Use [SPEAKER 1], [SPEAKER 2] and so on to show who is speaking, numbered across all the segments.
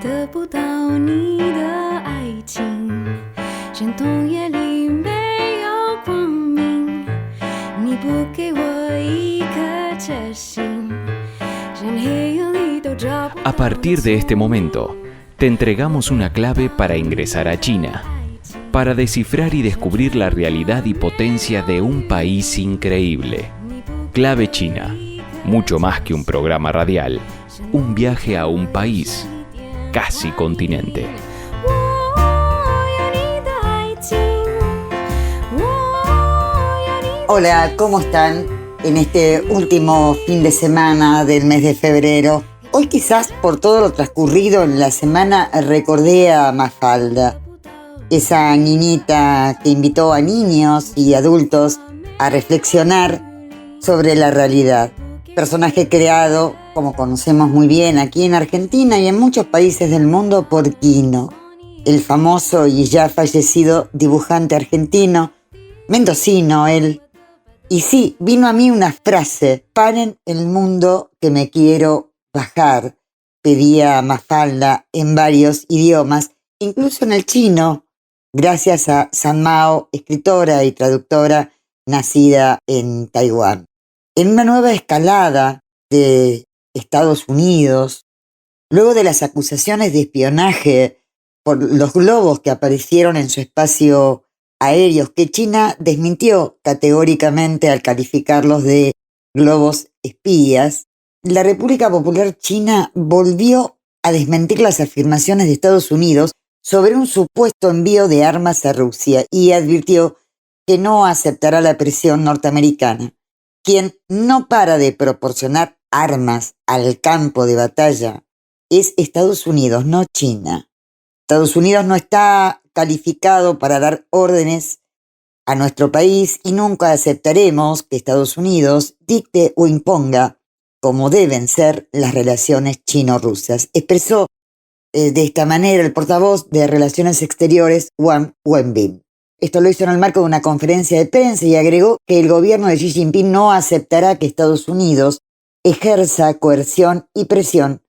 [SPEAKER 1] 得不到你的爱情，山洞夜里没有光明，你不给我一颗决心，人黑夜里都找不到。
[SPEAKER 2] A partir de este momento, te entregamos una clave para ingresar a China, para descifrar y descubrir la realidad y potencia de un país increíble. Clave China, mucho más que un programa radial, un viaje a un país, casi continente.
[SPEAKER 3] Hola, ¿cómo están en este último fin de semana del mes de febrero? Hoy quizás por todo lo transcurrido en la semana recordé a Mafalda, esa niñita que invitó a niños y adultos a reflexionar sobre la realidad. Personaje creado, como conocemos muy bien aquí en Argentina y en muchos países del mundo, por Quino, el famoso y ya fallecido dibujante argentino, mendocino él. Y sí, vino a mí una frase: paren el mundo que me quiero bajar, pedía Mafalda en varios idiomas, incluso en el chino, gracias a San Mao, escritora y traductora nacida en Taiwán. En una nueva escalada de Estados Unidos, luego de las acusaciones de espionaje por los globos que aparecieron en su espacio aéreo, que China desmintió categóricamente al calificarlos de globos espías, la República Popular China volvió a desmentir las afirmaciones de Estados Unidos sobre un supuesto envío de armas a Rusia y advirtió que no aceptará la presión norteamericana. Quien no para de proporcionar armas al campo de batalla es Estados Unidos, no China. Estados Unidos no está calificado para dar órdenes a nuestro país y nunca aceptaremos que Estados Unidos dicte o imponga cómo deben ser las relaciones chino-rusas. Expresó de esta manera el portavoz de Relaciones Exteriores, Wang Wenbin. Esto lo hizo en el marco de una conferencia de prensa y agregó que el gobierno de Xi Jinping no aceptará que Estados Unidos ejerza coerción y presión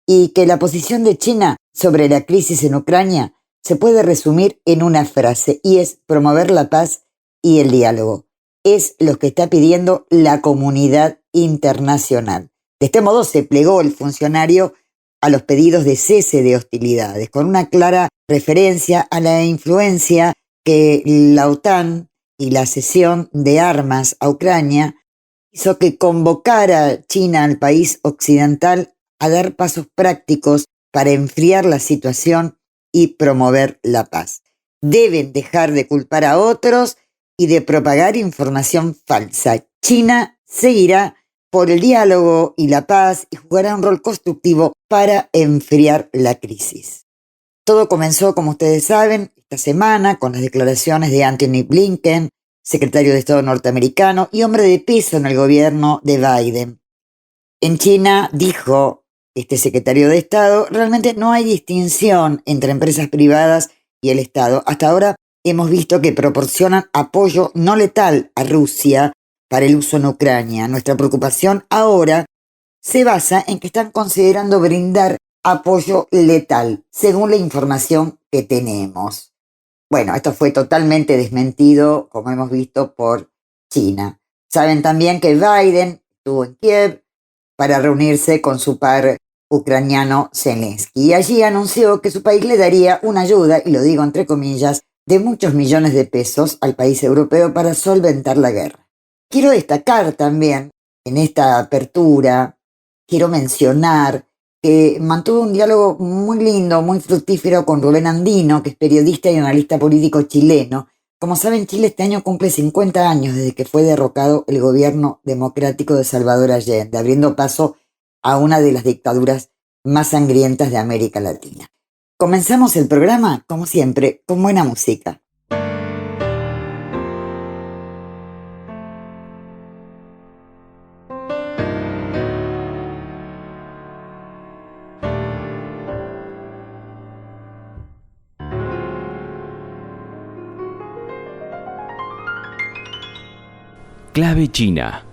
[SPEAKER 3] y que la posición de China sobre la crisis en Ucrania se puede resumir en una frase y es promover la paz y el diálogo. Es lo que está pidiendo la comunidad internacional. De este modo se plegó el funcionario a los pedidos de cese de hostilidades, con una clara referencia a la influencia que la OTAN y la cesión de armas a Ucrania hizo que convocara China al país occidental a dar pasos prácticos para enfriar la situación y promover la paz. Deben dejar de culpar a otros y de propagar información falsa. China seguirá por el diálogo y la paz y jugará un rol constructivo para enfriar la crisis. Todo comenzó, como ustedes saben, esta semana con las declaraciones de Antony Blinken, secretario de Estado norteamericano y hombre de peso en el gobierno de Biden. En China, dijo este secretario de Estado, realmente no hay distinción entre empresas privadas y el Estado. Hasta ahora hemos visto que proporcionan apoyo no letal a Rusia para el uso en Ucrania. Nuestra preocupación ahora se basa en que están considerando brindar apoyo letal, según la información que tenemos. Bueno, esto fue totalmente desmentido, como hemos visto, por China. Saben también que Biden estuvo en Kiev para reunirse con su par ucraniano Zelensky y allí anunció que su país le daría una ayuda, y lo digo entre comillas, de muchos millones de pesos al país europeo para solventar la guerra. Quiero destacar también, en esta apertura, quiero mencionar que mantuvo un diálogo muy lindo, muy fructífero con Rubén Andino, que es periodista y analista político chileno. Como saben, Chile este año cumple 50 años desde que fue derrocado el gobierno democrático de Salvador Allende, abriendo paso a una de las dictaduras más sangrientas de América Latina. Comenzamos el programa, como siempre, con buena música.
[SPEAKER 2] Clave China.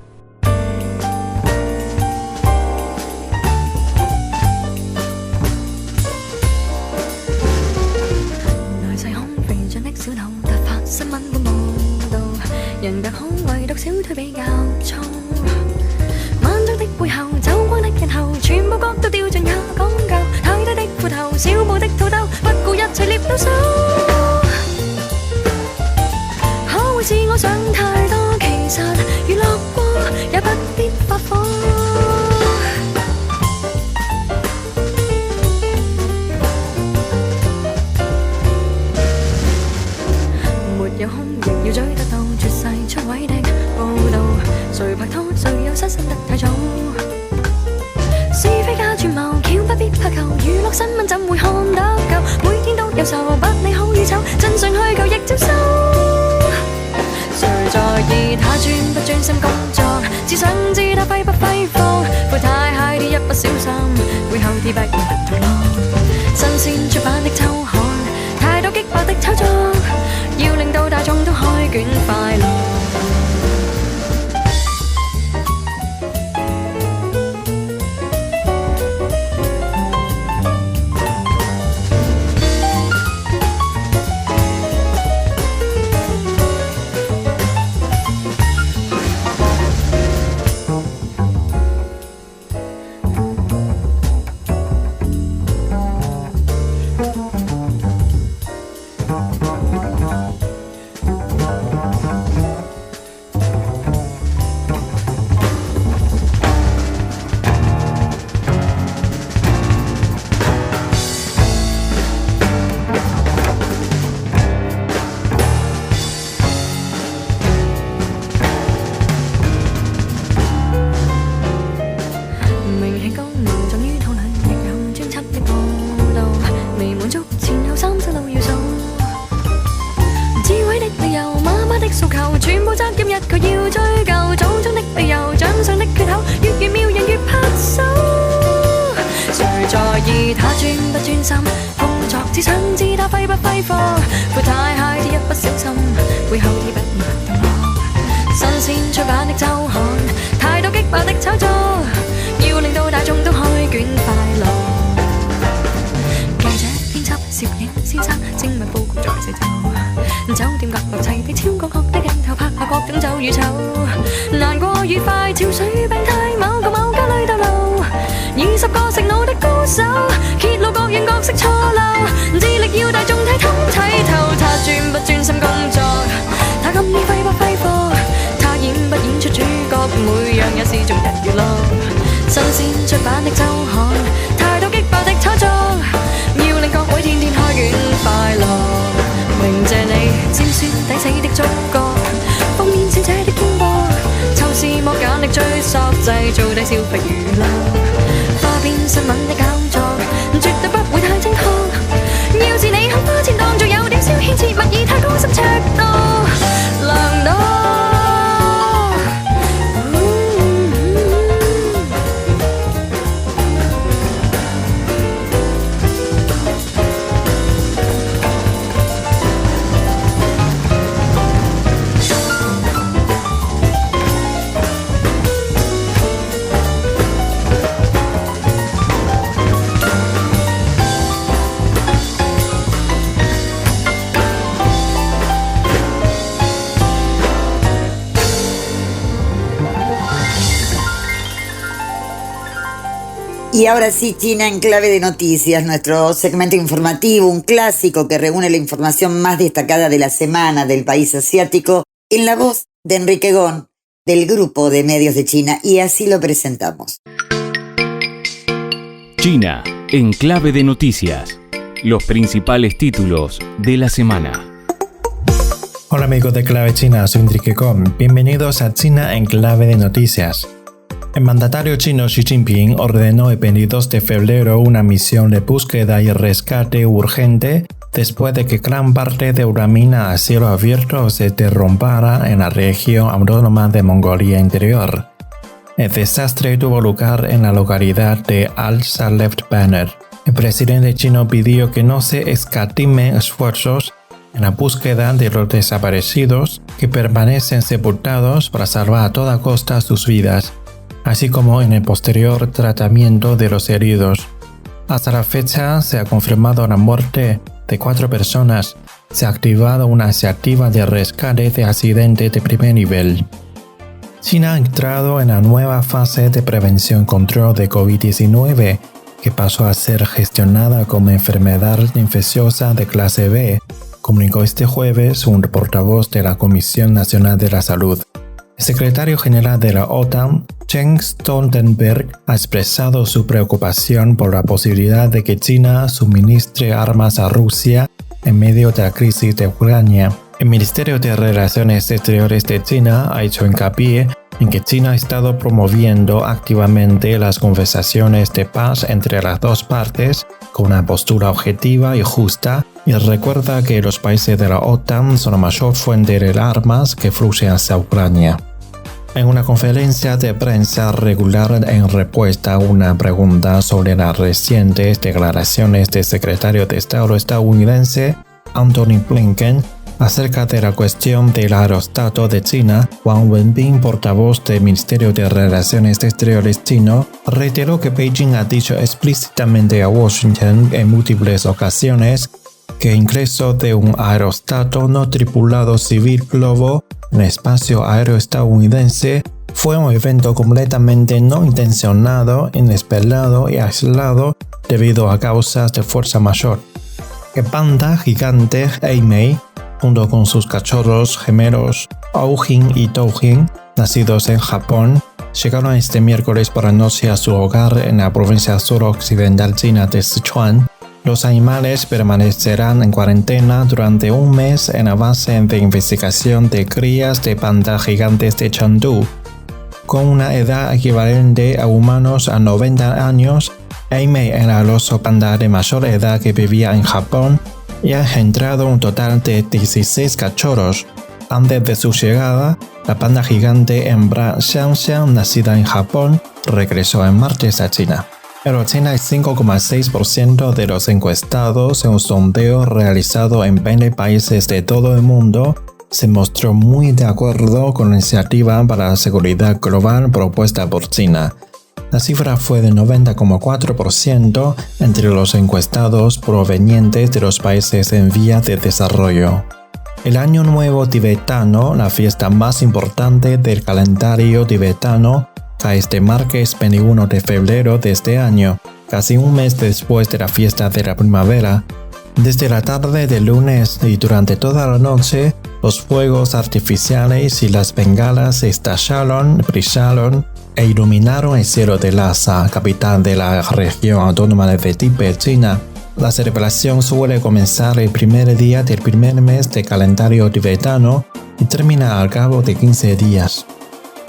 [SPEAKER 1] 人特好，唯獨小腿比較粗。晚鐘的背後，走光的日後，全部角度掉盡也講究。太低的褲頭，小步的肚兜，不顧一切獵到手。可會是我想太多？其實娛樂過，也不必發火。有空仍要追得到絕世出位的報導，誰拍拖誰又失身得太早，是非加轉謀，橋不必怕求，娛樂新聞怎會看得夠？每天都有仇，不理好與醜，真相虛構亦接受。誰在意他專不專心工作，只想知他揮不揮霍，褲太蟹啲一不小心，背後啲逼同樂。新鮮出版的週刊，太多激爆的炒作，要令到大眾都開卷快樂。
[SPEAKER 3] Y ahora sí, China en clave de noticias, nuestro segmento informativo, un clásico que reúne la información más destacada de la semana del país asiático, en la voz de Enrique Gon, del Grupo de Medios de China, y así lo presentamos.
[SPEAKER 2] China en clave de noticias, los principales títulos de la semana.
[SPEAKER 4] Hola amigos de Clave China, soy Enrique Gon, bienvenidos a China en clave de noticias. El mandatario chino Xi Jinping ordenó el 22 de febrero una misión de búsqueda y rescate urgente después de que gran parte de una mina a cielo abierto se derrumbara en la región autónoma de Mongolia Interior. El desastre tuvo lugar en la localidad de Al-Saleh Banner. El presidente chino pidió que no se escatimen esfuerzos en la búsqueda de los desaparecidos que permanecen sepultados para salvar a toda costa sus vidas, así como en el posterior tratamiento de los heridos. Hasta la fecha se ha confirmado la muerte de 4 personas, se ha activado una iniciativa de rescate de accidentes de primer nivel. China ha entrado en la nueva fase de prevención y control de COVID-19, que pasó a ser gestionada como enfermedad infecciosa de clase B, comunicó este jueves un portavoz de la Comisión Nacional de la Salud. El secretario general de la OTAN, Jens Stoltenberg, ha expresado su preocupación por la posibilidad de que China suministre armas a Rusia en medio de la crisis de Ucrania. El Ministerio de Relaciones Exteriores de China ha hecho hincapié en que China ha estado promoviendo activamente las conversaciones de paz entre las dos partes con una postura objetiva y justa, y recuerda que los países de la OTAN son la mayor fuente de armas que fluyen hacia Ucrania. En una conferencia de prensa regular en respuesta a una pregunta sobre las recientes declaraciones del secretario de Estado estadounidense Antony Blinken acerca de la cuestión del aerostato de China, Wang Wenbin, portavoz del Ministerio de Relaciones Exteriores chino, reiteró que Beijing ha dicho explícitamente a Washington en múltiples ocasiones que el ingreso de un aerostato no tripulado civil globo en el espacio aéreo estadounidense fue un evento completamente no intencionado, inesperado y aislado debido a causas de fuerza mayor. El panda gigante Eimei, junto con sus cachorros gemelos Aujin y Doujin, nacidos en Japón, llegaron este miércoles por la noche a su hogar en la provincia suroccidental china de Sichuan. Los animales permanecerán en cuarentena durante un mes en la base de investigación de crías de panda gigantes de Chengdu. Con una edad equivalente a humanos a 90 años, Eimei era el oso panda de mayor edad que vivía en Japón y ha engendrado un total de 16 cachorros. Antes de su llegada, la panda gigante hembra Xiangxiang, nacida en Japón, regresó en martes a China. El 85,6% de los encuestados en un sondeo realizado en 20 países de todo el mundo se mostró muy de acuerdo con la iniciativa para la seguridad global propuesta por China. La cifra fue de 90,4% entre los encuestados provenientes de los países en vías de desarrollo. El Año Nuevo tibetano, la fiesta más importante del calendario tibetano, cae este martes 21 de febrero de este año, casi un mes después de la fiesta de la primavera. Desde la tarde del lunes y durante toda la noche, los fuegos artificiales y las bengalas estallaron, brillaron e iluminaron el cielo de Lhasa, capital de la región autónoma de Tíbet, China. La celebración suele comenzar el primer día del primer mes del calendario tibetano y termina al cabo de 15 días.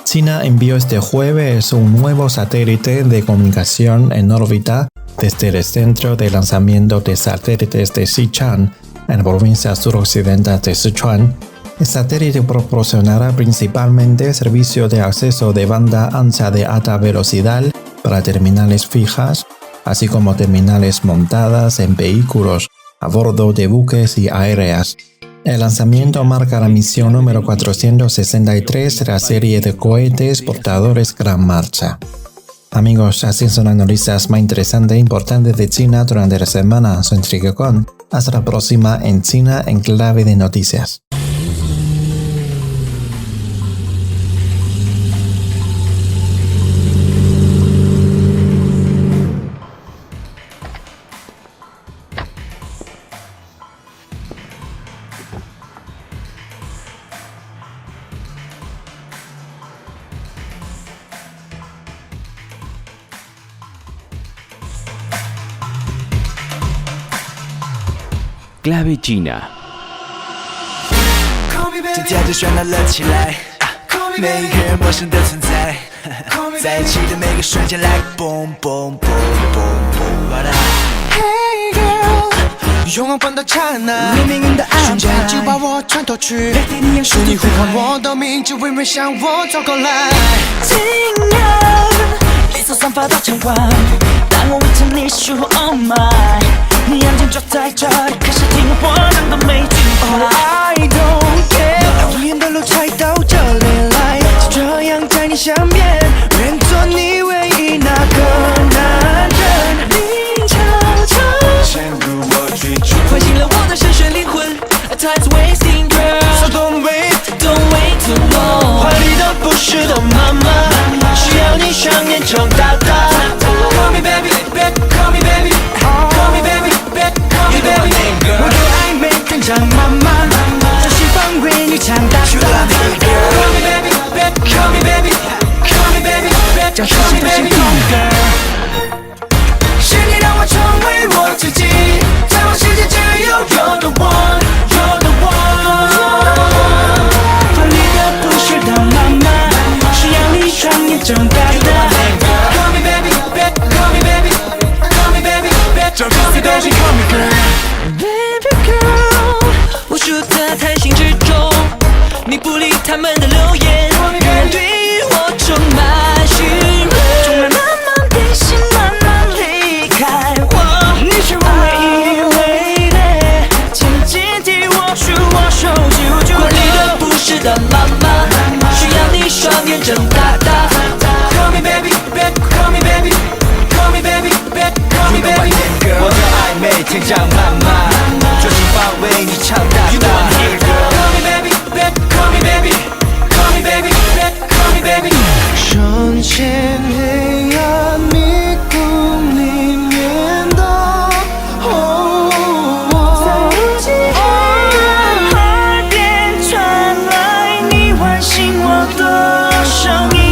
[SPEAKER 4] China envió este jueves un nuevo satélite de comunicación en órbita desde el centro de lanzamiento de satélites de Xichang, en la provincia suroccidental de Sichuan. El satélite proporcionará principalmente servicio de acceso de banda ancha de alta velocidad para terminales fijas, así como terminales montadas en vehículos a bordo de buques y aéreas. El lanzamiento marca la misión número 463 de la serie de cohetes portadores Gran Marcha. Amigos, así son las noticias más interesantes e importantes de China durante la semana. Soy Enrique Con. Hasta la próxima en China en clave de noticias.
[SPEAKER 2] Clave China.
[SPEAKER 5] 今天就喧闹了起来，每一个人陌生的存在，在一起的每个瞬间 like boom boom boom boom boom。Hey girl， 永恒般的刹那，命运的安排，瞬间就把我穿透去，是你呼唤我的名字，微微向我走过来。惊讶，理所散发到千万，当我围着你说 Oh my。你安静坐在这里，可是听我唱的每句话。I don't care， 无言的路才到这里来，就这样在你身边，愿做你唯一那个男人。静悄悄，陷入我追逐，唤醒了我的深邃灵魂。叫自己的心 Come girl， 是你让我成为我自己，在我世界只有 You're the one You're the one， 华丽的不是当妈妈，需要你双眼睁大大。Call me baby call me baby call me baby call me baby call me girl baby girl， 无数的谈心之中，你不理他们的流言，远对于我充满询问，从而慢慢变心，慢慢离开我。你是我唯一唯一，紧紧地握住我手就管理的不是的妈妈，需要你双眼睁大大。Call me baby call me baby call me baby call me baby， 我的暧昧天降妈妈，专心发为你唱大大。Call me baby call me baby call me baby call me baby， 瞬间黑暗迷宫里面的在无际黑暗耳边传来你唤醒我的声音，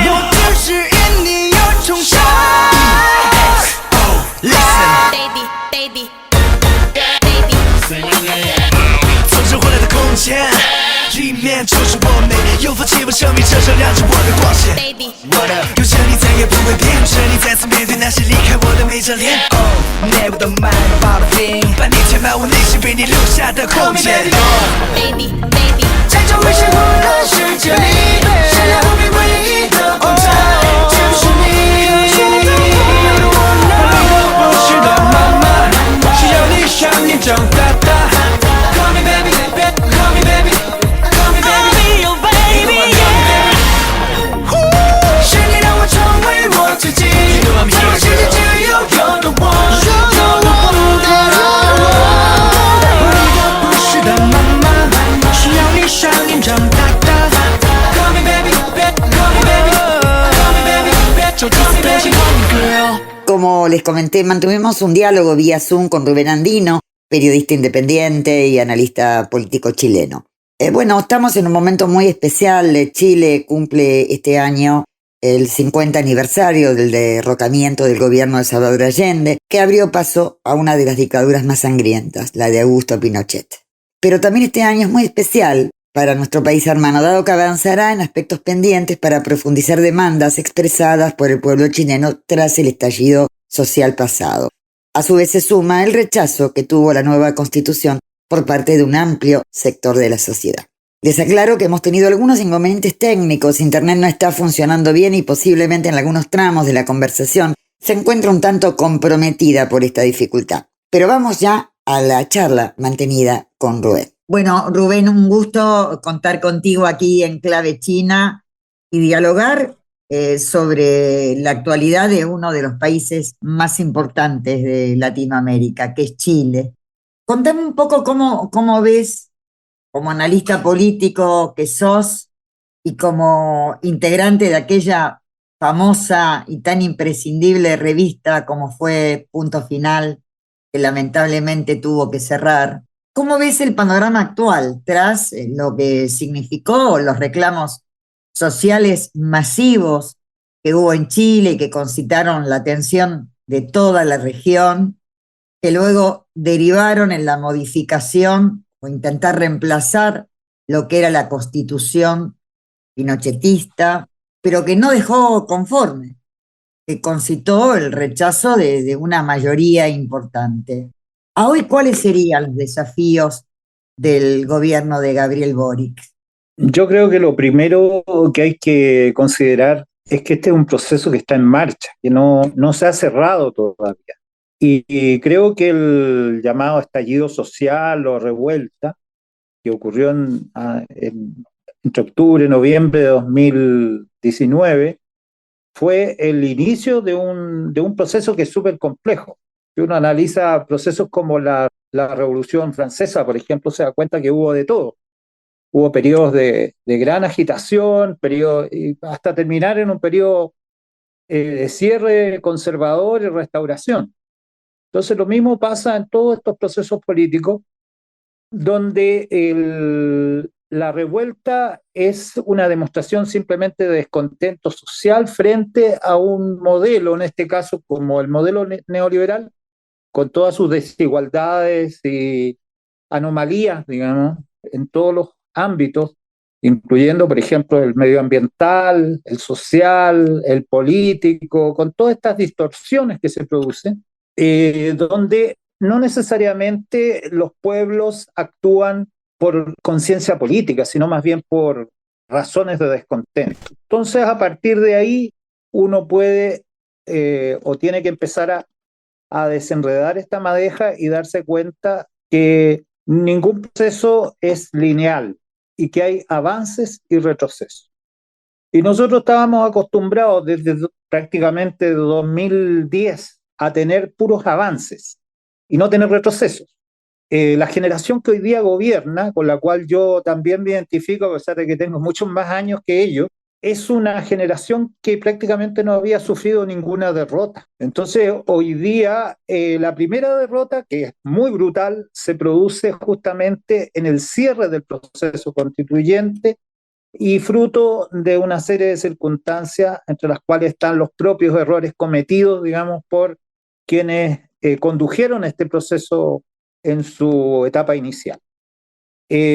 [SPEAKER 5] 我就是因你而重生。从生活来的空间里面就是我美，有风气氛生命车上亮着我的光线。有着你再也不会变，有着你再次面对那些离开我的每张脸。Never the mind about a thing， 把你填满我内心为你留下的空间。在这危险混乱世界里，闪亮无比唯一的光彩就是你。我不是的妈妈，需要你双眼睁大大。Call me baby call me baby call me baby oh baby yeah， 是你让我成为我自己，在我世界只有 You're the one You're the one that I want， 我不是的妈妈，需要你双眼睁大大。Call me baby call me baby call me baby， 就这次的心 Call me girl。
[SPEAKER 3] Como les comenté, mantuvimos un diálogo vía Zoom con Rubén Andino, periodista independiente y analista político chileno. Bueno, estamos en un momento muy especial. Chile cumple este año el 50 aniversario del derrocamiento del gobierno de Salvador Allende, que abrió paso a una de las dictaduras más sangrientas, la de Augusto Pinochet. Pero también este año es muy especial para nuestro país hermano, dado que avanzará en aspectos pendientes para profundizar demandas expresadas por el pueblo chileno tras el estallido social pasado. A su vez se suma el rechazo que tuvo la nueva constitución por parte de un amplio sector de la sociedad. Les aclaro que hemos tenido algunos inconvenientes técnicos, internet no está funcionando bien y posiblemente en algunos tramos de la conversación se encuentra un tanto comprometida por esta dificultad. Pero vamos ya a la charla mantenida con Rubén. Bueno, Rubén, un gusto contar contigo aquí en Clave China y dialogar sobre la actualidad de uno de los países más importantes de Latinoamérica, que es Chile. Contame un poco cómo ves, como analista político que sos y como integrante de aquella famosa y tan imprescindible revista como fue Punto Final, que lamentablemente tuvo que cerrar. ¿Cómo ves el panorama actual tras lo que significó los reclamos sociales masivos que hubo en Chile y que concitaron la atención de toda la región, que luego derivaron en la modificación o intentar reemplazar lo que era la constitución pinochetista, pero que no dejó conforme, que concitó el rechazo de una mayoría importante? ¿A hoy cuáles serían los desafíos del gobierno de Gabriel Boric?
[SPEAKER 6] Yo creo que lo primero que hay que considerar es que este es un proceso que está en marcha, que no se ha cerrado todavía. Y creo que el llamado estallido social o revuelta que ocurrió entre octubre y noviembre de 2019 fue el inicio de un proceso que es súper complejo. Si uno analiza procesos como la Revolución Francesa, por ejemplo, se da cuenta que hubo de todo. Hubo periodos de gran agitación, hasta terminar en un periodo de cierre conservador y restauración. Entonces lo mismo pasa en todos estos procesos políticos, donde la revuelta es una demostración simplemente de descontento social frente a un modelo, en este caso como el modelo neoliberal, con todas sus desigualdades y anomalías, digamos, en todos los ámbitos, incluyendo, por ejemplo, el medioambiental, el social, el político, con todas estas distorsiones que se producen, donde no necesariamente los pueblos actúan por conciencia política, sino más bien por razones de descontento. Entonces, a partir de ahí, uno puede o tiene que empezar a desenredar esta madeja y darse cuenta que ningún proceso es lineal y que hay avances y retrocesos. Y nosotros estábamos acostumbrados desde prácticamente 2010 a tener puros avances y no tener retrocesos. La generación que hoy día gobierna, con la cual yo también me identifico, a pesar de que tengo muchos más años que ellos, es una generación que prácticamente no había sufrido ninguna derrota. Entonces, hoy día, la primera derrota, que es muy brutal, se produce justamente en el cierre del proceso constituyente y fruto de una serie de circunstancias entre las cuales están los propios errores cometidos, digamos, por quienes condujeron este proceso en su etapa inicial.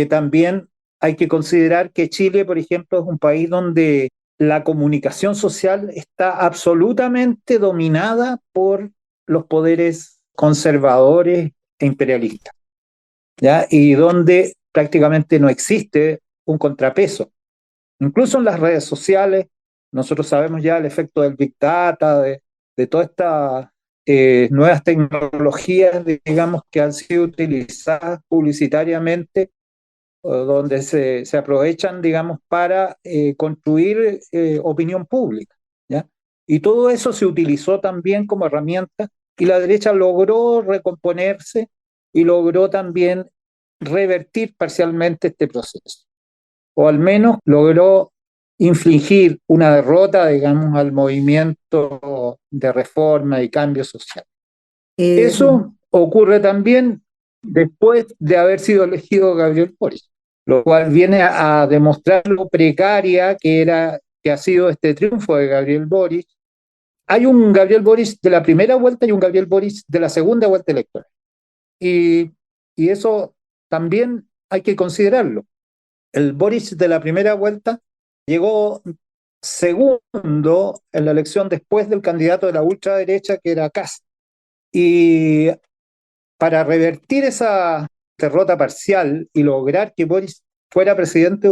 [SPEAKER 6] También hay que considerar que Chile, por ejemplo, es un país donde la comunicación social está absolutamente dominada por los poderes conservadores e imperialistas, ¿ya? Y donde prácticamente no existe un contrapeso. Incluso en las redes sociales, nosotros sabemos ya el efecto del Big Data, de todas estas nuevas tecnologías, digamos, que han sido utilizadas publicitariamente, donde se aprovechan, digamos, para construir opinión pública, ¿ya? Y todo eso se utilizó también como herramienta y la derecha logró recomponerse y logró también revertir parcialmente este proceso, o al menos logró infligir una derrota, digamos, al movimiento de reforma y cambio social.
[SPEAKER 3] Eh,
[SPEAKER 6] Eso ocurre también después de haber sido elegido Gabriel Boric, lo cual viene a demostrar lo precaria que ha sido este triunfo de Gabriel Boric. Hay un Gabriel Boric de la primera vuelta y un Gabriel Boric de la segunda vuelta electoral. Y, y eso también hay que considerarlo. El Boric de la primera vuelta llegó segundo en la elección después del candidato de la ultraderecha, que era Kast. Y para revertir esa derrota parcial y lograr que Boris fuera presidente,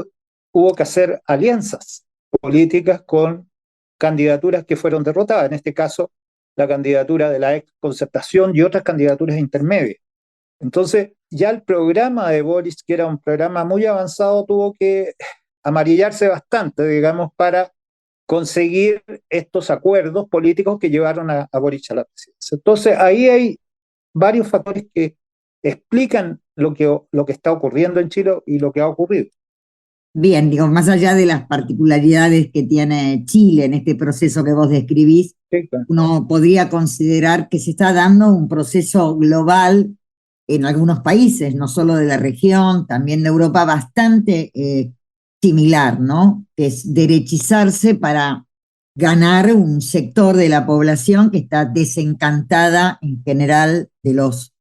[SPEAKER 6] hubo que hacer alianzas políticas con candidaturas que fueron derrotadas, en este caso la candidatura de la ex Concertación y otras candidaturas intermedias. Entonces, ya el programa de Boris, que era un programa muy avanzado, tuvo que amarillarse bastante, digamos, para conseguir estos acuerdos políticos que llevaron a Boric a la presidencia. Entonces, ahí hay varios factores que explican lo que está ocurriendo en Chile y lo que ha ocurrido.
[SPEAKER 3] Bien, digo, más allá de las particularidades que tiene Chile en este proceso que vos describís,
[SPEAKER 6] Sí, claro.
[SPEAKER 3] uno podría considerar que se está dando un proceso global en algunos países, no solo de la región, también de Europa, bastante similar, ¿no? Es derechizarse para ganar un sector de la población que está desencantada en general de los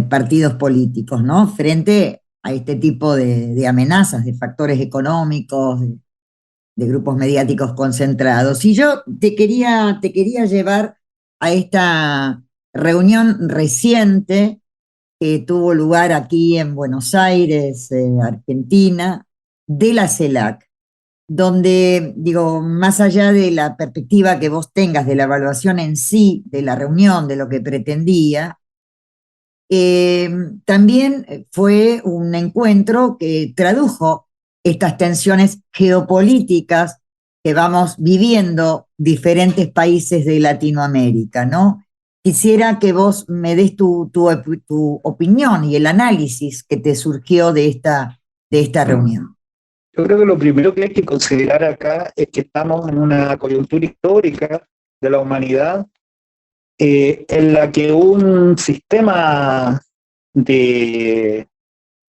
[SPEAKER 3] partidos políticos, ¿no? Frente a este tipo de amenazas, de factores económicos, de grupos mediáticos concentrados. Y yo te quería llevar a esta reunión reciente que tuvo lugar aquí en Buenos Aires, Argentina, de la CELAC, donde, digo, más allá de la perspectiva que vos tengas de la evaluación en sí, de la reunión, de lo que pretendía, también fue un encuentro que tradujo estas tensiones geopolíticas que vamos viviendo diferentes países de Latinoamérica, ¿no? Quisiera que vos me des tu opinión y el análisis que te surgió de esta reunión.
[SPEAKER 6] Yo creo que lo primero que hay que considerar acá es que estamos en una coyuntura histórica de la humanidad en la que un sistema de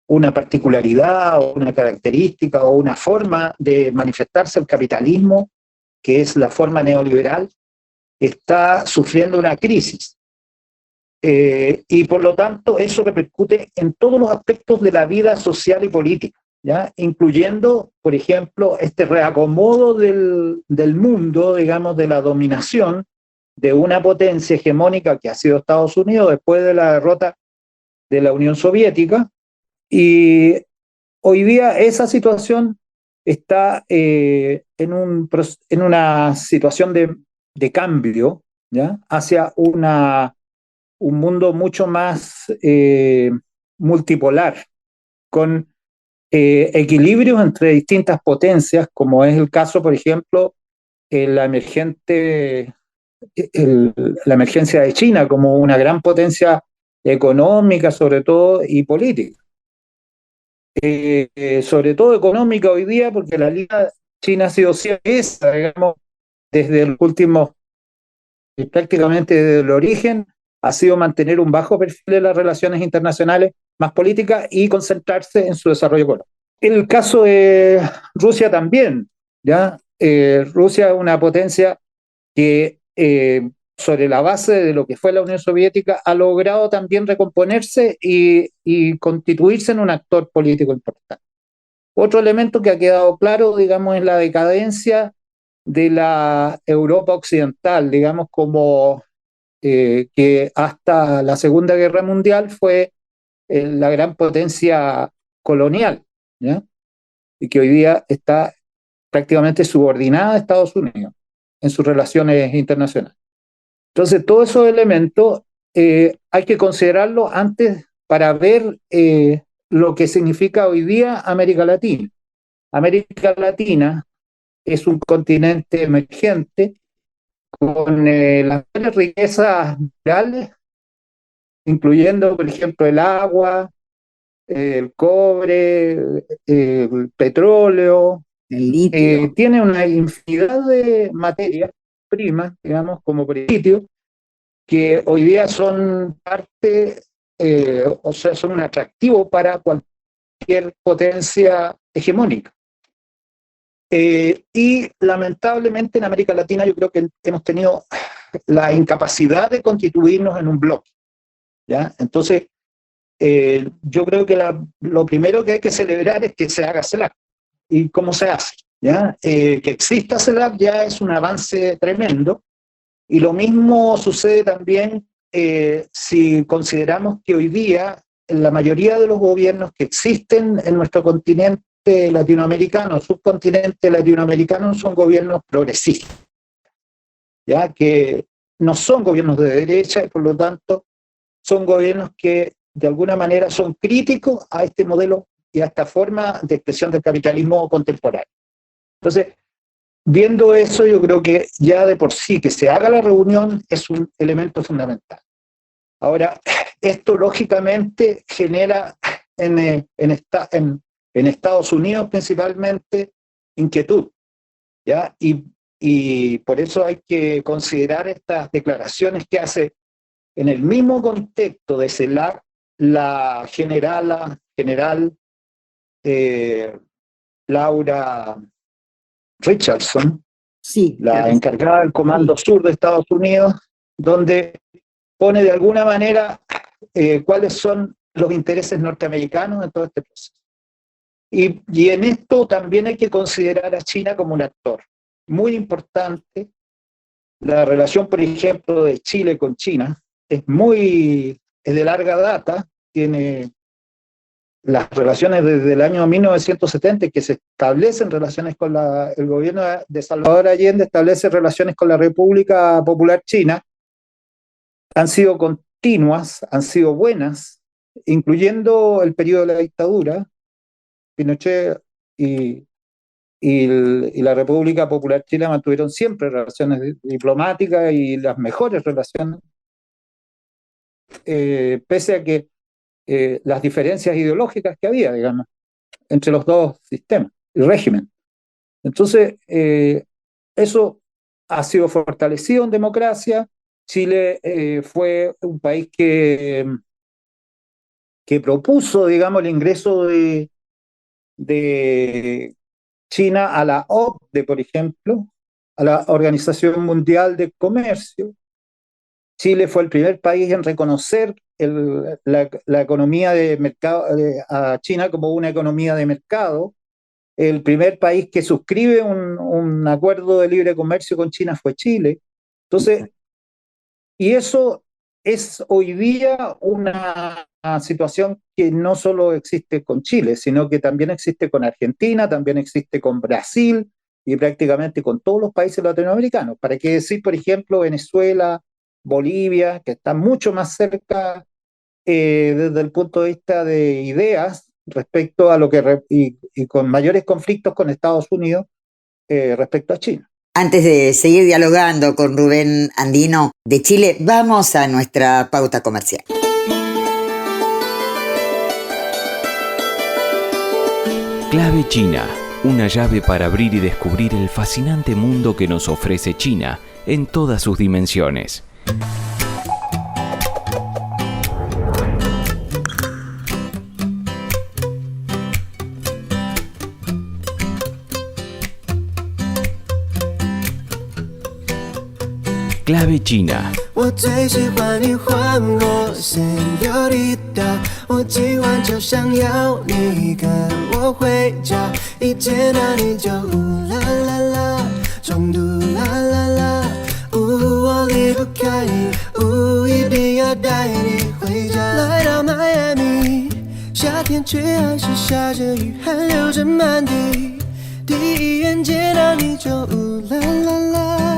[SPEAKER 6] una particularidad o una característica o una forma de manifestarse el capitalismo, que es la forma neoliberal, está sufriendo una crisis. Y por lo tanto eso repercute en todos los aspectos de la vida social y política, ¿ya? Incluyendo, por ejemplo, este reacomodo del mundo, digamos, de la dominación de una potencia hegemónica que ha sido Estados Unidos después de la derrota de la Unión Soviética. Y hoy día esa situación está en una situación de cambio, ¿ya? Hacia un mundo mucho más multipolar, con equilibrios entre distintas potencias, como es el caso, por ejemplo, la emergencia de China como una gran potencia económica, sobre todo, y política. Sobre todo económica hoy día, porque la liga China ha sido siempre esa, digamos, desde los últimos, prácticamente desde el origen, ha sido mantener un bajo perfil de las relaciones internacionales, más políticas, y concentrarse en su desarrollo económico. El caso de Rusia también, ¿ya? Rusia es una potencia que sobre la base de lo que fue la Unión Soviética ha logrado también recomponerse y constituirse en un actor político importante. Otro elemento que ha quedado claro, digamos, es la decadencia de la Europa occidental, digamos, como que hasta la Segunda Guerra Mundial fue la gran potencia colonial, ¿ya? Y que hoy día está prácticamente subordinada a Estados Unidos en sus relaciones internacionales. Entonces, todos esos elementos hay que considerarlos antes para ver lo que significa hoy día América Latina. América Latina es un continente emergente con las grandes riquezas naturales, incluyendo, por ejemplo, el agua, el cobre, el petróleo.
[SPEAKER 3] El litio.
[SPEAKER 6] Tiene una infinidad de materias primas, digamos, como por el litio, que hoy día son parte, o sea, son un atractivo para cualquier potencia hegemónica. Y lamentablemente en América Latina yo creo que hemos tenido la incapacidad de constituirnos en un bloque, ¿ya? Entonces, yo creo que lo primero que hay que celebrar es que se haga CELAC. ¿Y cómo se hace? ¿Ya? Que exista CELAC ya es un avance tremendo, y lo mismo sucede también si consideramos que hoy día la mayoría de los gobiernos que existen en nuestro continente latinoamericano, subcontinente latinoamericano, son gobiernos progresistas, ya que no son gobiernos de derecha y por lo tanto son gobiernos que de alguna manera son críticos a este modelo y a esta forma de expresión del capitalismo contemporáneo. Entonces, viendo eso, yo creo que ya de por sí que se haga la reunión es un elemento fundamental. Ahora, esto lógicamente genera en Estados Unidos principalmente inquietud, ¿ya? Y por eso hay que considerar estas declaraciones que hace en el mismo contexto de CELAC la general Laura Richardson,
[SPEAKER 3] Sí,
[SPEAKER 6] la encargada del Comando Sur de Estados Unidos, donde pone de alguna manera cuáles son los intereses norteamericanos en todo este proceso. Y en esto también hay que considerar a China como un actor muy importante. La relación, por ejemplo, de Chile con China es de larga data, tiene las relaciones desde el año 1970 que se establecen relaciones con el gobierno de Salvador Allende, establece relaciones con la República Popular China, han sido continuas, han sido buenas, incluyendo el periodo de la dictadura. Pinochet y la República Popular China mantuvieron siempre relaciones diplomáticas y las mejores relaciones, pese a que las diferencias ideológicas que había, digamos, entre los dos sistemas y régimen. Entonces, eso ha sido fortalecido en democracia. Chile fue un país que que propuso, digamos, el ingreso de China a la OCDE, por ejemplo, a la Organización Mundial de Comercio. Chile fue el primer país en reconocer la economía de mercado a China como una economía de mercado. El primer país que suscribe un acuerdo de libre comercio con China fue Chile. Entonces, y eso es hoy día una situación que no solo existe con Chile, sino que también existe con Argentina, también existe con Brasil y prácticamente con todos los países latinoamericanos. ¿Para qué decir, por ejemplo, Venezuela, Bolivia, que están mucho más cerca desde el punto de vista de ideas respecto a lo que y con mayores conflictos con Estados Unidos respecto a China?
[SPEAKER 3] Antes de seguir dialogando con Rubén Andino de Chile, vamos a nuestra pauta comercial.
[SPEAKER 2] Clave China, una llave para abrir y descubrir el fascinante mundo que nos ofrece China en todas sus dimensiones. Clave China.
[SPEAKER 5] 我最喜欢你换我 Señorita， 我今晚就想要你跟我回家，一见到你就呜啦啦啦，中毒啦啦啦，我离不开你，一定要带你回家。来到迈阿密，夏天却还是下着雨，汗流着满地，第一眼见到你就呜啦啦啦。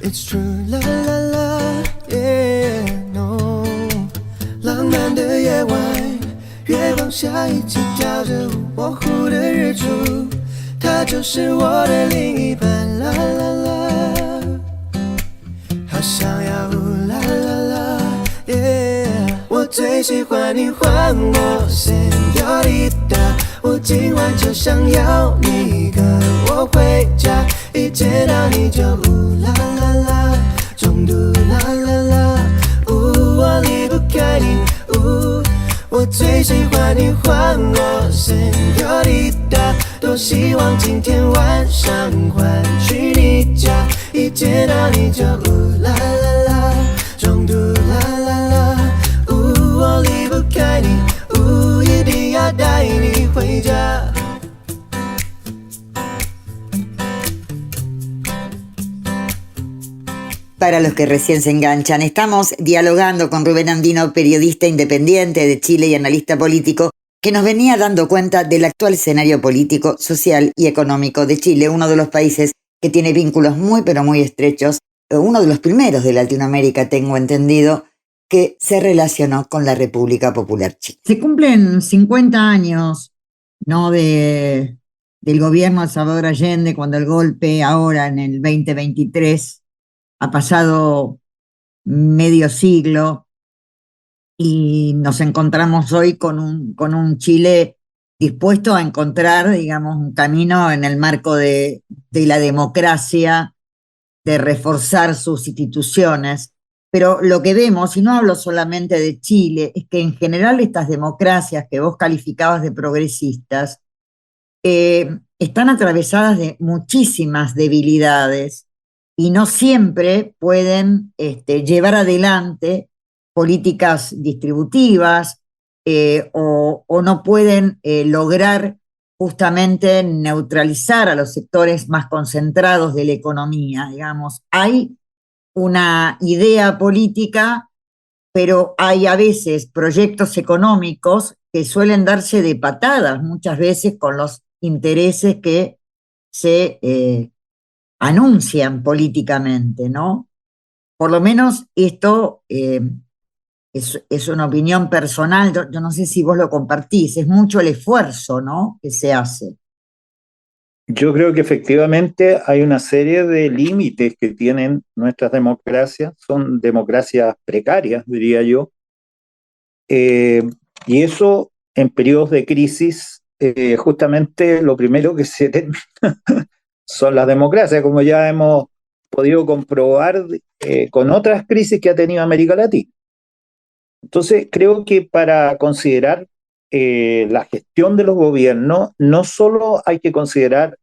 [SPEAKER 5] It's true, la la la, yeah, no。 浪漫的夜晚，月光下一起跳着舞，模糊的日出，他就是我的另一半，啦啦啦。好想要啦啦啦， yeah。 我最喜欢你换我 Señorita， 我今晚就想要你跟我回家，一见到你就啦啦啦，中毒啦啦啦，我离不开你，我最喜欢你换我 Señorita， 多希望今天晚上还去你家，一见到你就啦啦啦，中毒啦啦啦，我离不开你，一定要带你回家。
[SPEAKER 3] Para los que recién se enganchan, estamos dialogando con Rubén Andino, periodista independiente de Chile y analista político, que nos venía dando cuenta del actual escenario político, social y económico de Chile, uno de los países que tiene vínculos muy pero muy estrechos, uno de los primeros de Latinoamérica, tengo entendido, que se relacionó con la República Popular China. Se cumplen 50 años, ¿no?, del gobierno de Salvador Allende, cuando el golpe ahora en el 2023 ha pasado medio siglo y nos encontramos hoy con un Chile dispuesto a encontrar, digamos, un camino en el marco de la democracia, de reforzar sus instituciones. Pero lo que vemos, y no hablo solamente de Chile, es que en general estas democracias que vos calificabas de progresistas están atravesadas de muchísimas debilidades y no siempre pueden llevar adelante políticas distributivas o no pueden lograr justamente neutralizar a los sectores más concentrados de la economía, digamos. Hay una idea política, pero hay a veces proyectos económicos que suelen darse de patadas, muchas veces con los intereses que se anuncian políticamente, ¿no? Por lo menos esto es una opinión personal, yo no sé si vos lo compartís, es mucho el esfuerzo, ¿no?, que se hace.
[SPEAKER 6] Yo creo que efectivamente hay una serie de límites que tienen nuestras democracias, son democracias precarias, diría yo, y eso en periodos de crisis, justamente lo primero que se termina son las democracias, como ya hemos podido comprobar con otras crisis que ha tenido América Latina. Entonces, creo que para considerar la gestión de los gobiernos, no solo hay que considerar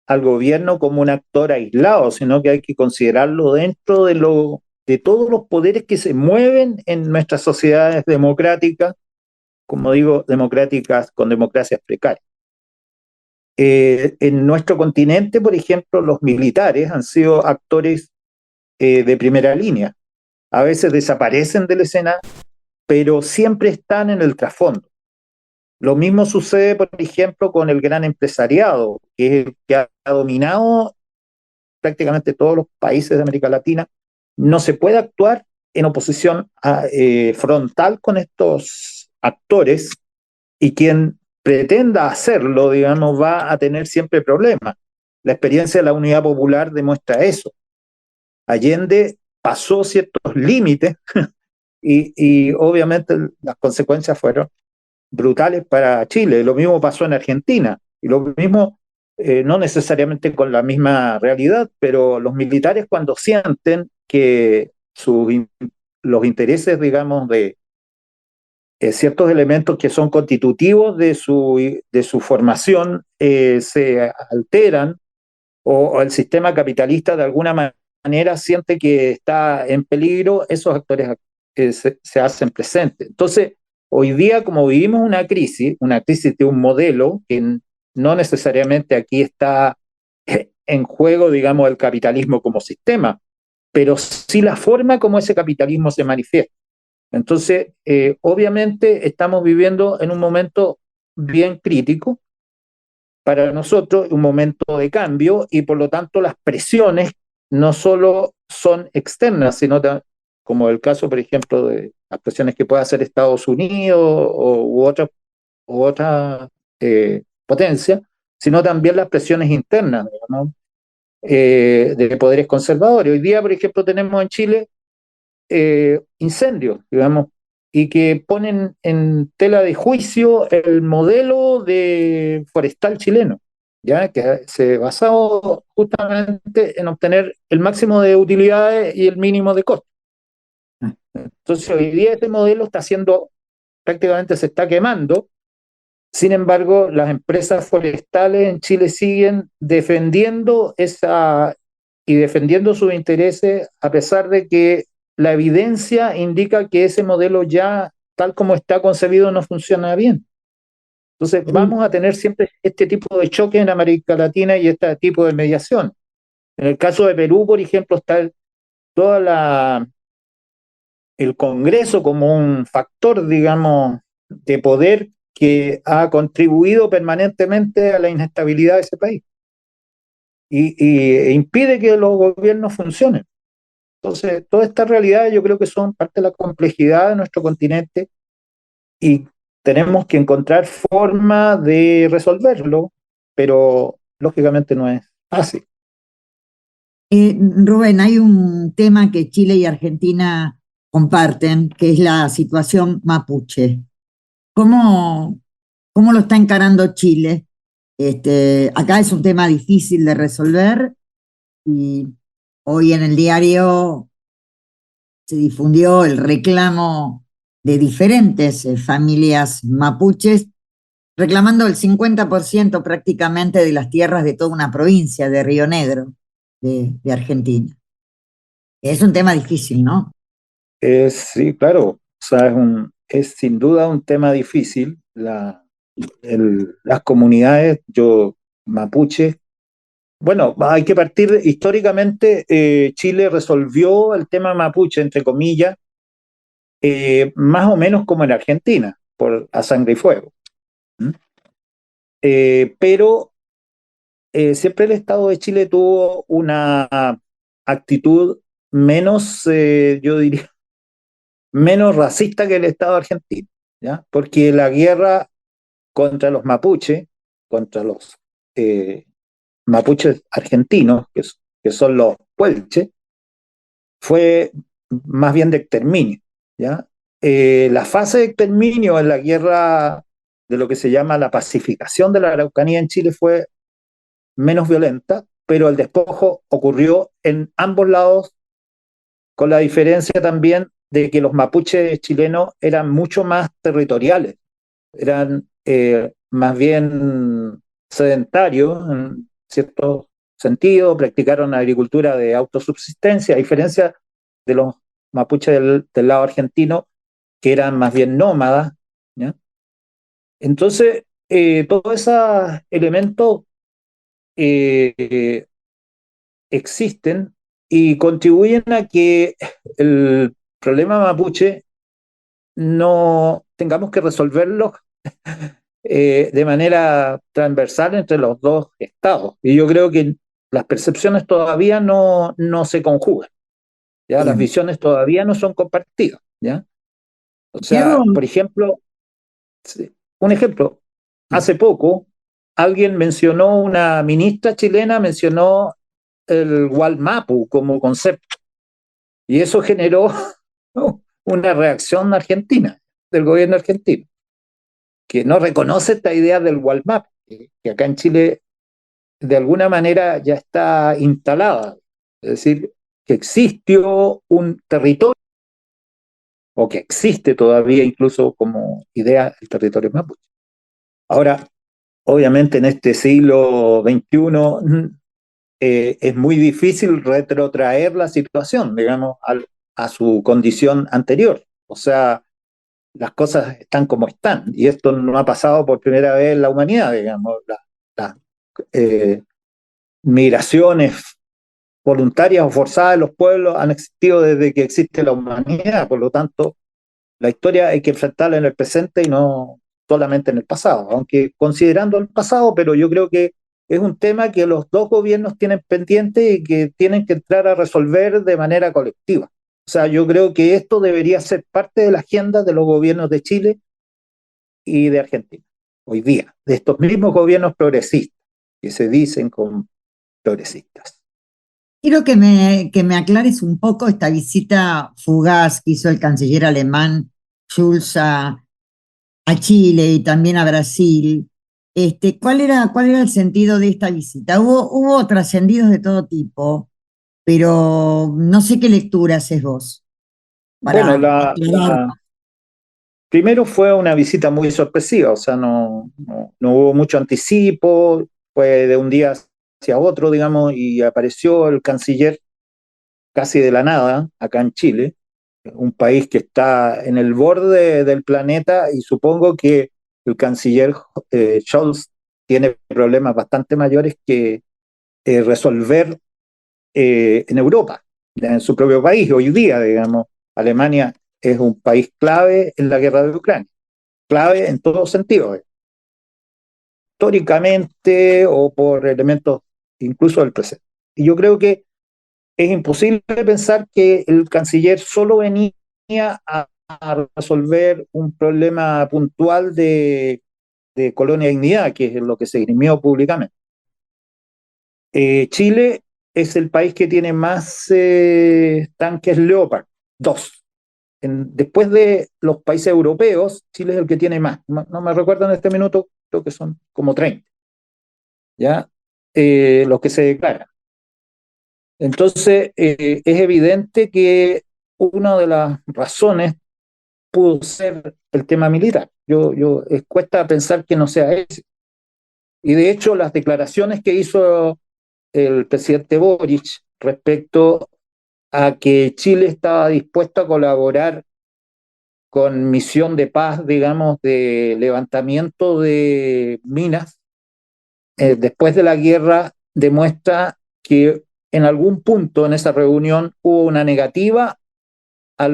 [SPEAKER 6] al gobierno como un actor aislado, sino que hay que considerarlo dentro de todos los poderes que se mueven en nuestras sociedades democráticas, como digo, democráticas con democracias precarias. En nuestro continente, por ejemplo, los militares han sido actores de primera línea. A veces desaparecen de la escena, pero siempre están en el trasfondo. Lo mismo sucede, por ejemplo, con el gran empresariado, que es el que ha dominado prácticamente todos los países de América Latina. No se puede actuar en oposición frontal con estos actores, y quien pretenda hacerlo, digamos, va a tener siempre problemas. La experiencia de la Unidad Popular demuestra eso. Allende pasó ciertos límites y obviamente las consecuencias fueron brutales para Chile. Lo mismo pasó en Argentina, y lo mismo, no necesariamente con la misma realidad, pero los militares, cuando sienten que los intereses, digamos, de ciertos elementos que son constitutivos de su formación se alteran, o el sistema capitalista de alguna manera siente que está en peligro, esos actores se hacen presentes. Entonces, hoy día, como vivimos una crisis de un modelo que no necesariamente aquí está en juego, digamos, el capitalismo como sistema, pero sí la forma como ese capitalismo se manifiesta. Entonces, obviamente estamos viviendo en un momento bien crítico para nosotros, un momento de cambio, y por lo tanto las presiones no solo son externas, sino como el caso, por ejemplo, de las presiones que puede hacer Estados Unidos u otra potencia, sino también las presiones internas, digamos, de poderes conservadores. Hoy día, por ejemplo, tenemos en Chile incendios, digamos, y que ponen en tela de juicio el modelo de forestal chileno, ya que se basado justamente en obtener el máximo de utilidades y el mínimo de costos. Entonces, hoy día este modelo está siendo, prácticamente se está quemando. Sin embargo, las empresas forestales en Chile siguen defendiendo defendiendo sus intereses, a pesar de que la evidencia indica que ese modelo ya, tal como está concebido, no funciona bien. Entonces, vamos a tener siempre este tipo de choque en América Latina y este tipo de mediación. En el caso de Perú, por ejemplo, está toda el Congreso como un factor, digamos, de poder que ha contribuido permanentemente a la inestabilidad de ese país e impide que los gobiernos funcionen. Entonces, todas estas realidades yo creo que son parte de la complejidad de nuestro continente, y tenemos que encontrar forma de resolverlo, pero lógicamente no es fácil.
[SPEAKER 3] Rubén, hay un tema que Chile y Argentina comparten, que es la situación mapuche. ¿Cómo, cómo lo está encarando Chile? Acá es un tema difícil de resolver, y hoy en el diario se difundió el reclamo de diferentes familias mapuches, reclamando el 50% prácticamente de las tierras de toda una provincia de Río Negro, de Argentina. Es un tema difícil, ¿no?
[SPEAKER 6] Sí, claro, o sea, es sin duda un tema difícil. Las comunidades mapuche, bueno, hay que partir históricamente. Chile resolvió el tema mapuche, entre comillas, más o menos como en Argentina, a sangre y fuego. ¿Mm? Pero siempre el Estado de Chile tuvo una actitud menos, yo diría, menos racista que el Estado argentino, ¿ya? Porque la guerra contra los mapuches, contra los eh, mapuches argentinos, que son los puelches, fue más bien de exterminio, ¿ya? La fase de exterminio en la guerra de lo que se llama la pacificación de la Araucanía en Chile fue menos violenta, pero el despojo ocurrió en ambos lados, con la diferencia también de que los mapuches chilenos eran mucho más territoriales, eran más bien sedentarios en cierto sentido, practicaron agricultura de autosubsistencia, a diferencia de los mapuches del lado argentino, que eran más bien nómadas, ¿ya? Entonces, todos esos elementos eh, existen y contribuyen a que el problema mapuche no tengamos que resolverlo de manera transversal entre los dos estados. Y yo creo que las percepciones todavía no se conjugan, ¿ya? Las
[SPEAKER 3] Bien.
[SPEAKER 6] visiones todavía no son compartidas, ¿ya? O
[SPEAKER 3] Tiago,
[SPEAKER 6] sea, por ejemplo, un ejemplo, hace poco alguien mencionó, una ministra chilena mencionó el Walmapu como concepto, y eso generó una reacción argentina, del gobierno argentino, que no reconoce esta idea del Walmap, que acá en Chile de alguna manera ya está instalada. Es decir, que existió un territorio, o que existe todavía incluso como idea el territorio mapuche. Ahora, obviamente en este siglo XXI es muy difícil retrotraer la situación, digamos, a su condición anterior. O sea, las cosas están como están, y esto no ha pasado por primera vez en la humanidad, digamos. Las eh, migraciones voluntarias o forzadas de los pueblos han existido desde que existe la humanidad, por lo tanto, la historia hay que enfrentarla en el presente y no solamente en el pasado, aunque considerando el pasado, pero yo creo que es un tema que los dos gobiernos tienen pendiente y que tienen que entrar a resolver de manera colectiva. O sea, yo creo que esto debería ser parte de la agenda de los gobiernos de Chile y de Argentina, hoy día, de estos mismos gobiernos progresistas, que se dicen como progresistas.
[SPEAKER 3] quiero que me aclares un poco esta visita fugaz que hizo el canciller alemán Schulz a Chile y también a Brasil. ¿Cuál era el sentido de esta visita? Hubo trascendidos de todo tipo, pero no sé qué lectura haces vos para
[SPEAKER 6] Bueno,
[SPEAKER 3] aclarar.
[SPEAKER 6] primero fue una visita muy sorpresiva, o sea, no hubo mucho anticipo, fue de un día hacia otro, digamos, y apareció el canciller casi de la nada acá en Chile, un país que está en el borde del planeta, y supongo que el canciller Scholz tiene problemas bastante mayores que resolver en Europa, en su propio país. Hoy día, digamos, Alemania es un país clave en la guerra de Ucrania, clave en todos sentidos, históricamente o por elementos incluso del presente. Y yo creo que es imposible pensar que el canciller solo venía a resolver un problema puntual de Colonia Dignidad, que es lo que se esgrimió públicamente. Chile es el país que tiene más tanques Leopard, dos. Después de los países europeos, Chile es el que tiene más. No me recuerdo en este minuto, creo que son como 30, ¿ya? Los que se declaran. Entonces, es evidente que una de las razones pudo ser el tema militar. Cuesta pensar que no sea ese. Y de hecho, las declaraciones que hizo el presidente Boric respecto a que Chile estaba dispuesto a colaborar con misión de paz, digamos, de levantamiento de minas, después de la guerra, demuestra que en algún punto en esa reunión hubo una negativa a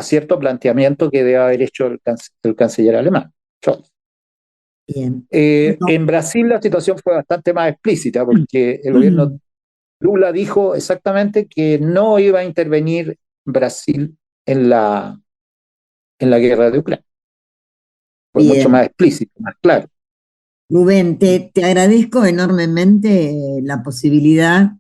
[SPEAKER 6] cierto planteamiento que debe haber hecho el canciller alemán, Scholz.
[SPEAKER 3] Bien.
[SPEAKER 6] En Brasil la situación fue bastante más explícita, porque el gobierno Lula dijo exactamente que no iba a intervenir Brasil en la guerra de Ucrania. Fue mucho
[SPEAKER 3] Bien.
[SPEAKER 6] más explícito, más claro.
[SPEAKER 3] Rubén, te agradezco enormemente la posibilidad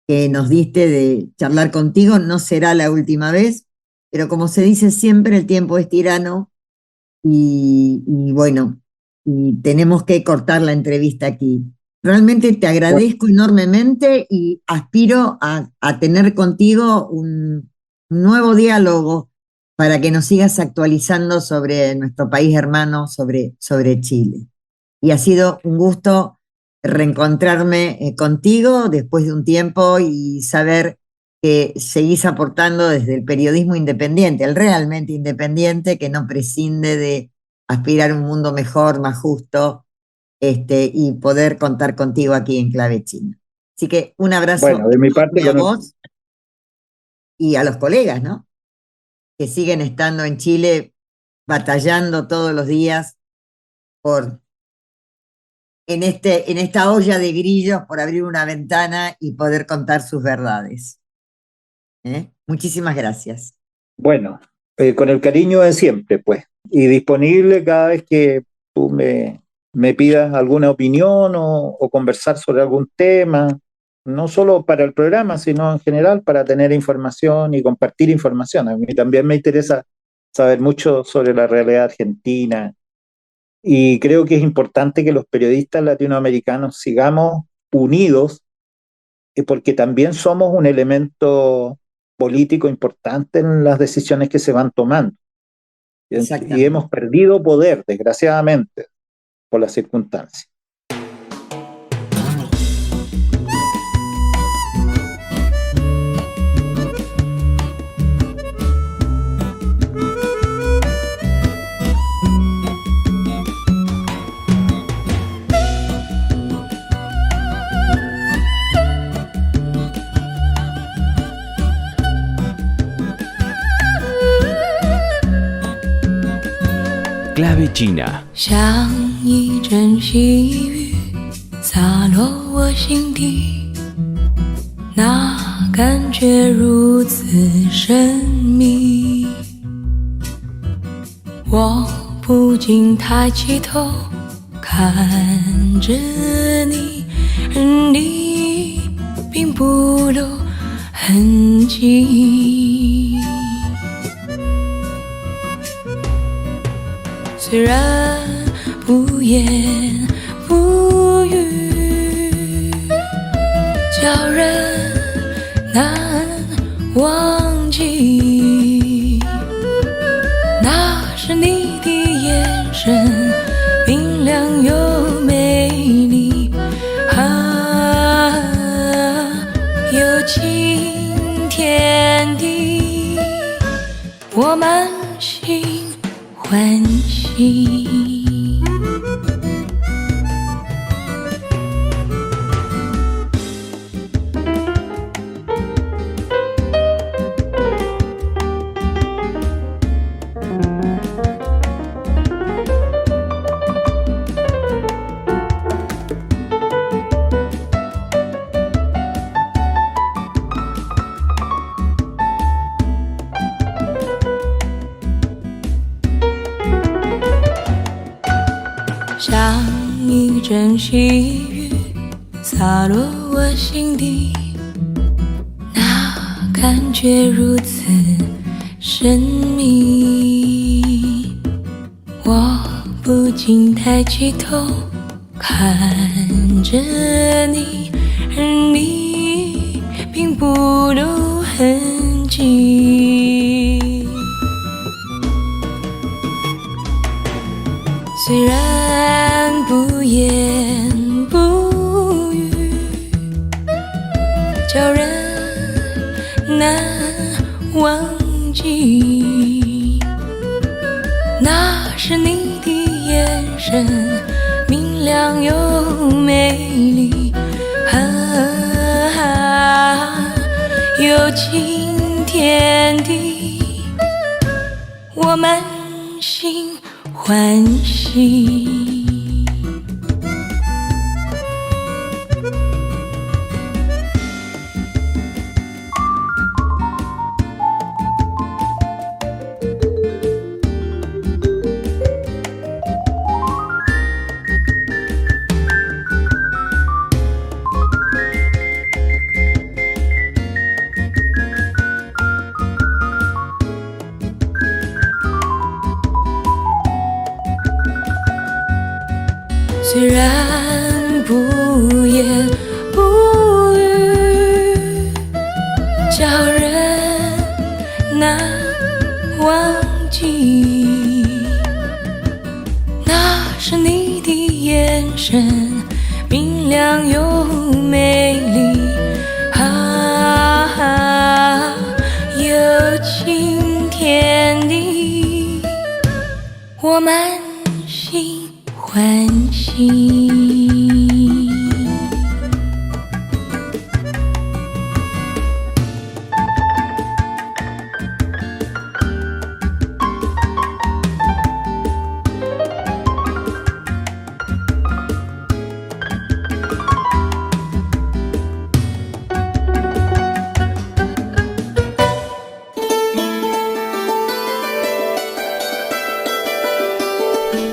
[SPEAKER 3] que nos diste de charlar contigo. No será la última vez, pero como se dice siempre, el tiempo es tirano y bueno, y tenemos que cortar la entrevista aquí. Realmente te agradezco enormemente y aspiro a tener contigo un un nuevo diálogo para que nos sigas actualizando sobre nuestro país hermano, sobre Chile. Y ha sido un gusto reencontrarme contigo después de un tiempo y saber que seguís aportando desde el periodismo independiente, el realmente independiente, que no prescinde de aspirar a un mundo mejor, más justo, y poder contar contigo aquí en Clave China. Así que un abrazo
[SPEAKER 6] Bueno, de mi parte,
[SPEAKER 3] a vos y a los colegas, ¿no? Que siguen estando en Chile, batallando todos los días en esta olla de grillos por abrir una ventana y poder contar sus verdades. Muchísimas gracias.
[SPEAKER 6] bueno, con el cariño de siempre, pues, y disponible cada vez que tú me pidas alguna opinión o conversar sobre algún tema, no solo para el programa, sino en general para tener información y compartir información. A mí también me interesa saber mucho sobre la realidad argentina y creo que es importante que los periodistas latinoamericanos sigamos unidos porque también somos un elemento político importante en las decisiones que se van tomando. Y hemos perdido poder, desgraciadamente, por las circunstancias.
[SPEAKER 2] Clave China.
[SPEAKER 1] 像一阵细雨洒落我心底，那感觉如此神秘。我不禁抬起头看着你，而你并不留痕迹。虽然不言不语，叫人难忘记。那是你的眼神，明亮又美丽，有晴天地，我满心欢喜。像一阵细雨洒落我心底，那感觉如此神秘。我不禁抬起头看着你，而你并不留痕迹。虽然不言不语，叫人难忘记。那是你的眼神，明亮又美丽，有晴天地，我满心欢喜。虽然不言不语，叫人神，明亮又美丽。有情天地，我满心欢喜。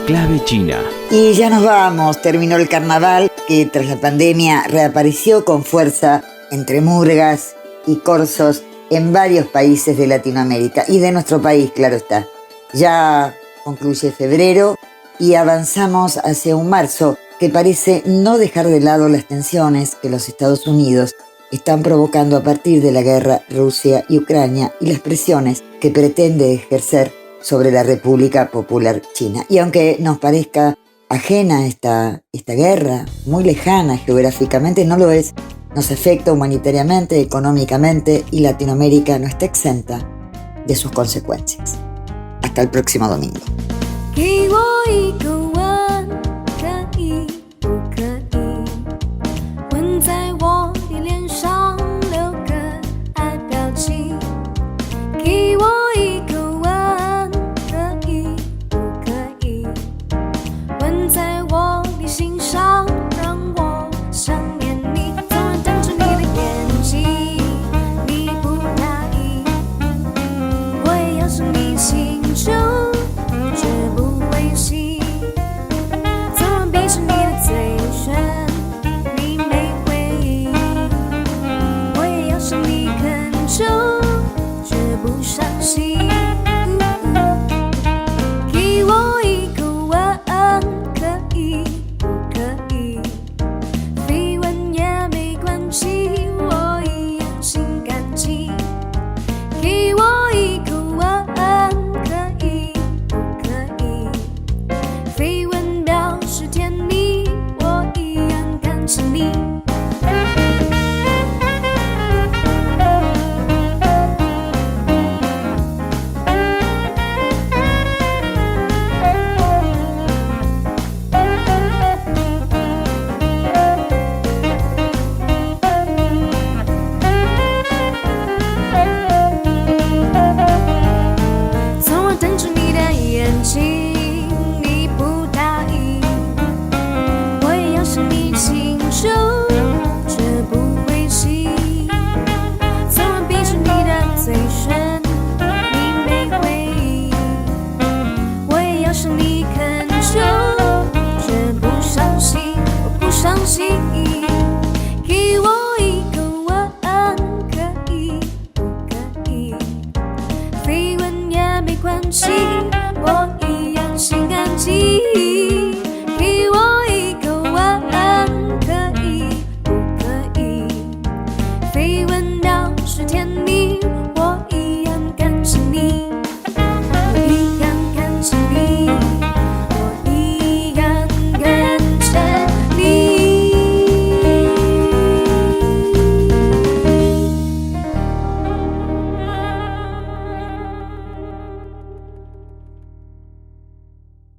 [SPEAKER 2] Clave China.
[SPEAKER 3] Y ya nos vamos, terminó el carnaval que tras la pandemia reapareció con fuerza entre murgas y corzos en varios países de Latinoamérica y de nuestro país, claro está. Ya concluye febrero y avanzamos hacia un marzo que parece no dejar de lado las tensiones que los Estados Unidos están provocando a partir de la guerra Rusia y Ucrania y las presiones que pretende ejercer sobre la República Popular China. Y aunque nos parezca ajena esta guerra, muy lejana geográficamente, no lo es, nos afecta humanitariamente, económicamente y Latinoamérica no está exenta de sus consecuencias. Hasta el próximo domingo.